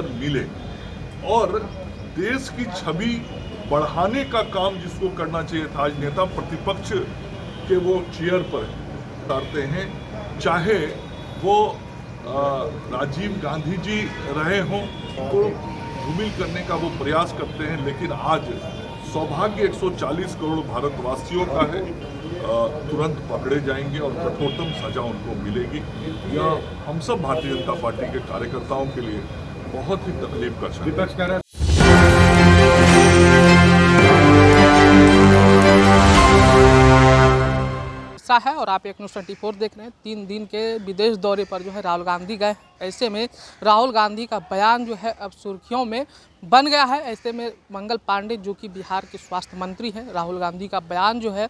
अवसर मिले और देश की छवि बढ़ाने का काम जिसको करना चाहिए था, आज नेता प्रतिपक्ष के वो चेयर पर उतारते हैं, चाहे वो राजीव गांधी जी रहे हों, तो धूमिल करने का वो प्रयास करते हैं। लेकिन आज सौभाग्य 140 करोड़ भारतवासियों का है, तुरंत पकड़े जाएंगे और कठोरतम सजा उनको मिलेगी। यह हम सब भारतीय जनता पार्टी के कार्यकर्ताओं के लिए बहुत ही तकलीफ का क्षण विपक्ष कह रहा है है और आप एक न्यूज़ 24 देख रहे हैं। 3 दिन के विदेश दौरे पर जो है राहुल गांधी गए। ऐसे में राहुल गांधी का बयान जो है अब सुर्खियों में बन गया है। ऐसे में मंगल पांडे जो कि बिहार के स्वास्थ्य मंत्री हैं, राहुल गांधी का बयान जो है,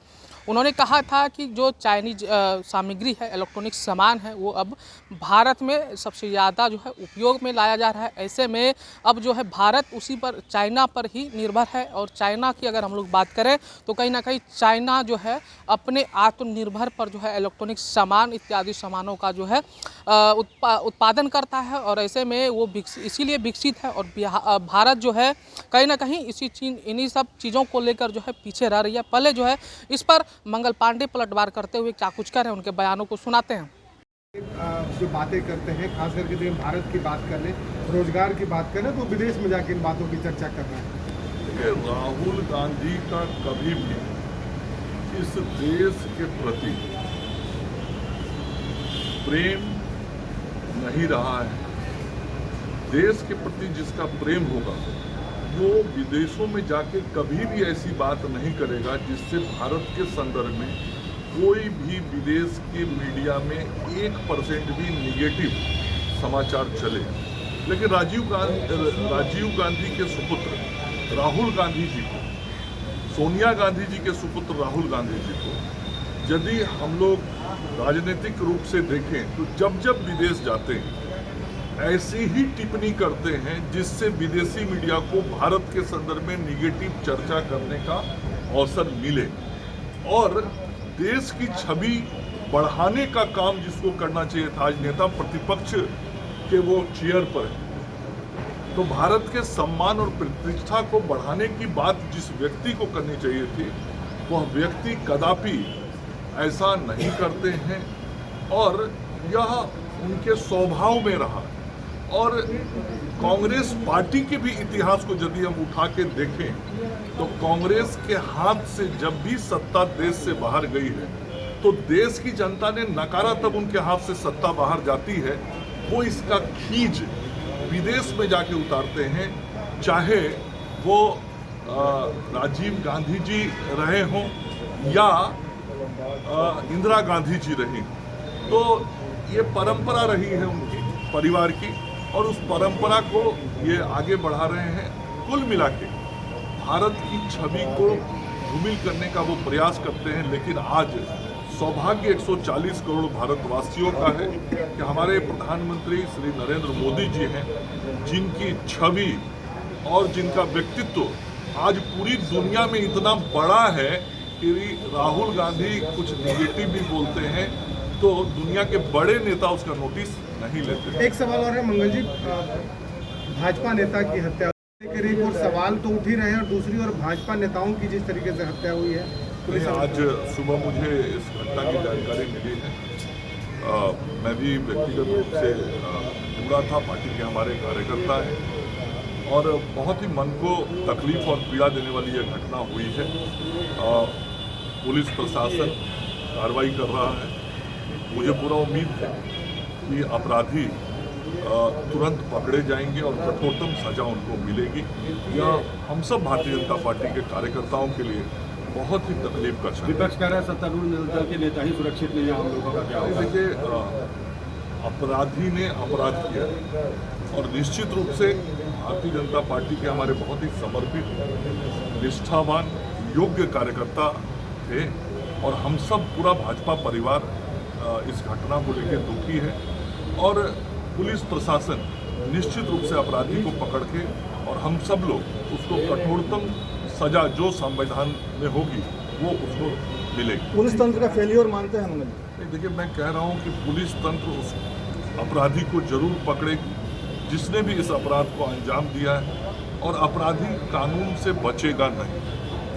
उन्होंने कहा था कि जो चाइनीज सामग्री है, इलेक्ट्रॉनिक सामान है, वो अब भारत में सबसे ज़्यादा जो है उपयोग में लाया जा रहा है। ऐसे में अब जो है भारत उसी पर, चाइना पर ही निर्भर है। और चाइना की अगर हम लोग बात करें तो कहीं ना कहीं चाइना जो है अपने आत्मनिर्भर पर जो है इलेक्ट्रॉनिक सामान इत्यादि सामानों का जो है उत्पादन करता है और ऐसे में वो इसीलिए विकसित है। और भारत जो है कहीं ना कहीं इन्हीं सब चीज़ों को लेकर जो है पीछे रह रही है। पहले जो है इस पर मंगल पांडे पलटवार करते हुए क्या कुछ कर रहे हैं, उनके बयानों को सुनाते हैं। जो बातें करते हैं, खास करके जब भारत की बात कर लें, रोजगार की बात करें, तो विदेश में जाकर इन बातों की चर्चा कर रहे हैं। राहुल गांधी का कभी भी इस देश के प्रति प्रेम नहीं रहा है। देश के प्रति जिसका प्रेम होगा वो विदेशों में जाके कभी भी ऐसी बात नहीं करेगा जिससे भारत के संदर्भ में कोई भी विदेश के मीडिया में 1% भी निगेटिव समाचार चले। लेकिन राजीव गांधी के सुपुत्र राहुल गांधी जी को, सोनिया गांधी जी के सुपुत्र राहुल गांधी जी को यदि हम लोग राजनीतिक रूप से देखें तो जब जब विदेश जाते हैं ऐसी ही टिप्पणी करते हैं जिससे विदेशी मीडिया को भारत के संदर्भ में निगेटिव चर्चा करने का अवसर मिले और देश की छवि बढ़ाने का काम जिसको करना चाहिए था, आज नेता प्रतिपक्ष के वो चेयर पर है। तो भारत के सम्मान और प्रतिष्ठा को बढ़ाने की बात जिस व्यक्ति को करनी चाहिए थी, वह व्यक्ति कदापि ऐसा नहीं करते हैं और यह उनके स्वभाव में रहा। और कांग्रेस पार्टी के भी इतिहास को यदि हम उठा के देखें तो कांग्रेस के हाथ से जब भी सत्ता देश से बाहर गई है तो देश की जनता ने नकारा, तब उनके हाथ से सत्ता बाहर जाती है। वो इसका खींच विदेश में जाके उतारते हैं, चाहे वो राजीव गांधी जी रहे हों या इंदिरा गांधी जी रही। तो ये परंपरा रही है उनकी परिवार की और उस परंपरा को ये आगे बढ़ा रहे हैं। कुल मिला के भारत की छवि को धूमिल करने का वो प्रयास करते हैं। लेकिन आज सौभाग्य 140 करोड़ भारतवासियों का है कि हमारे प्रधानमंत्री श्री नरेंद्र मोदी जी हैं, जिनकी छवि और जिनका व्यक्तित्व आज पूरी दुनिया में इतना बड़ा है कि राहुल गांधी कुछ नेगेटिव भी बोलते हैं तो दुनिया के बड़े नेता उसका नोटिस नहीं लेते। एक सवाल और है मंगल जी, भाजपा नेता की हत्या करीब और सवाल तो उठ ही रहे हैं और दूसरी ओर भाजपा नेताओं की जिस तरीके से हत्या हुई है। आज सुबह मुझे इस घटना की जानकारी मिली है। मैं भी व्यक्तिगत रूप से जुड़ा था, पार्टी के हमारे कार्यकर्ता हैं और बहुत ही मन को तकलीफ और पीड़ा देने वाली यह घटना हुई है। पुलिस प्रशासन कार्रवाई कर रहा है। मुझे पूरा उम्मीद है कि अपराधी तुरंत पकड़े जाएंगे और कठोरतम सजा उनको मिलेगी। यह हम सब भारतीय जनता पार्टी के कार्यकर्ताओं के लिए बहुत ही तकलीफ का क्षण। विपक्ष कह रहा है सत्तारूढ़ दल के नेता ही सुरक्षित नहीं है, हम लोगों का क्या होगा? देखिए, अपराधी ने अपराध किया और निश्चित रूप से भारतीय जनता पार्टी के हमारे बहुत ही समर्पित, निष्ठावान, योग्य कार्यकर्ता थे और हम सब पूरा भाजपा परिवार इस घटना को लेकर दुखी है और पुलिस प्रशासन निश्चित रूप से अपराधी को पकड़ के और हम सब लोग उसको कठोरतम सजा जो संविधान में होगी वो उसको मिलेगी। पुलिस तंत्र का फेलियर मानते हैं हम? देखिए, मैं कह रहा हूँ कि पुलिस तंत्र उस अपराधी को जरूर पकड़ेगी जिसने भी इस अपराध को अंजाम दिया है, और अपराधी कानून से बचेगा नहीं।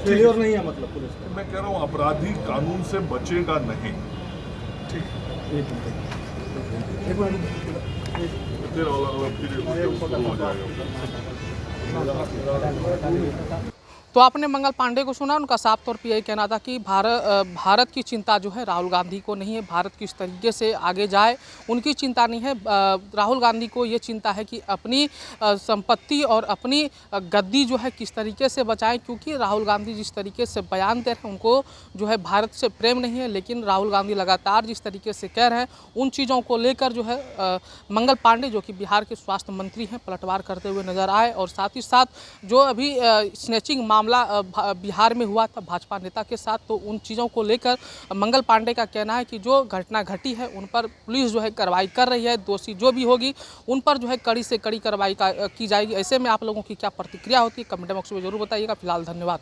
फेलियर नहीं है मतलब पुलिस का। मैं कह रहा हूँ अपराधी कानून से बचेगा नहीं। फिर शुरू हो जाएगा। तो आपने मंगल पांडे को सुना, उनका साफ तौर पर यही कहना था कि भारत की चिंता जो है राहुल गांधी को नहीं है, भारत किस तरीके से आगे जाए उनकी चिंता नहीं है। राहुल गांधी को ये चिंता है कि अपनी संपत्ति और अपनी गद्दी जो है किस तरीके से बचाएं, क्योंकि राहुल गांधी जिस तरीके से बयान दे रहे हैं उनको जो है भारत से प्रेम नहीं है, लेकिन राहुल गांधी लगातार जिस तरीके से कह रहे हैं उन चीज़ों को लेकर जो है मंगल पांडे जो कि बिहार के स्वास्थ्य मंत्री हैं पलटवार करते हुए नजर आए। और साथ ही साथ जो अभी स्नैचिंग मामला बिहार में हुआ था भाजपा नेता के साथ, तो उन चीज़ों को लेकर मंगल पांडे का कहना है कि जो घटना घटी है उन पर पुलिस जो है कार्रवाई कर रही है, दोषी जो भी होगी उन पर जो है कड़ी से कड़ी कार्रवाई की जाएगी। ऐसे में आप लोगों की क्या प्रतिक्रिया होती है कमेंट बॉक्स में जरूर बताइएगा। फिलहाल धन्यवाद।